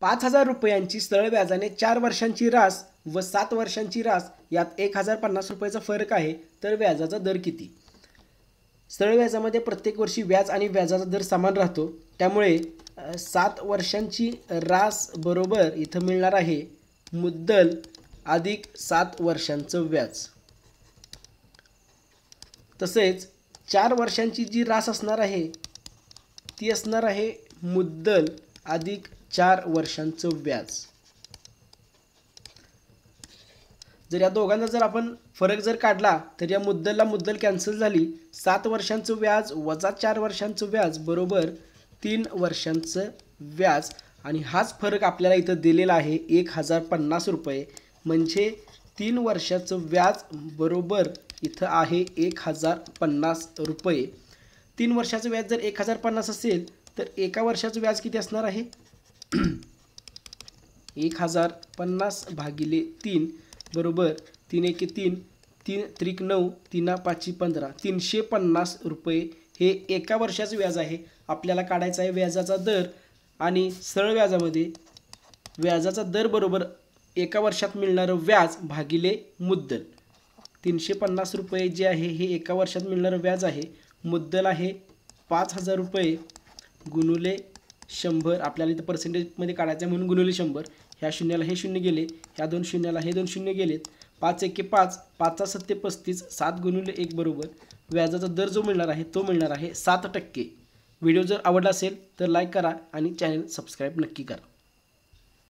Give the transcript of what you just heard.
5,000 रुपयांची सरळ व्याजाने 4 वर्षांची रास व 7 वर्षांची रास यात 1,050 रुपयाचा फरक आहे, तर व्याजाचा दर किती? सरळ व्याजामध्ये प्रत्येक वर्षी व्याज आणि व्याजाचा दर समान राहतो, त्यामुळे 7 वर्षांची रास बरोबर इथं मिळणार आहे मुद्दल अधिक 7 वर्षांचं व्याज. तसेच 4 वर्षांची जी रास असणार आहे ती असणार आहे मुद्दल अधिक 4 वर्षांचं व्याज. जर या दोघांचा जर आपण फरक जर काढला तर या मुद्दलला मुद्दल कॅन्सल झाली. 7 वर्षांचं व्याज वजा 4 वर्षांचं व्याज बरोबर 3 वर्षांचं व्याज आणि हाच फरक आपल्याला इथं दिलेला आहे 1,050 रुपये. म्हणजे 3 वर्षाचं व्याज बरोबर इथं आहे 1,050 रुपये. 3 वर्षाचं व्याज जर 1,050 असेल तर एका वर्षाचं व्याज किती असणार आहे? 1,050 भागिले 3 बरोबर 3 एके 3, 3 त्रिक 9, 3 पाची 15, 350 रुपये हे एका वर्षाचं व्याज आहे. आपल्याला काढायचा आहे व्याजाचा दर आणि सरळ व्याजामध्ये व्याजाचा दर बरोबर एका वर्षात मिळणारं व्याज भागिले मुद्दल. 350 रुपये जे आहे हे एका वर्षात मिळणारं व्याज आहे. मुद्दल आहे 5,000 रुपये गुणुले 100. आपल्याला इथं पर्सेंटेजमध्ये काढायचं आहे म्हणून गुणुले 100. ह्या शून्याला हे शून्य गेले, ह्या 2 शून्याला हे 2 शून्य गेलेत. 5 एके 5, 5 7 35, 7 गुणुले 1 बरोबर व्याजाचा दर जो मिळणार आहे तो मिळणार आहे 7%. व्हिडिओ जर आवडला असेल तर लाईक करा आणि चॅनल सबस्क्राईब नक्की करा.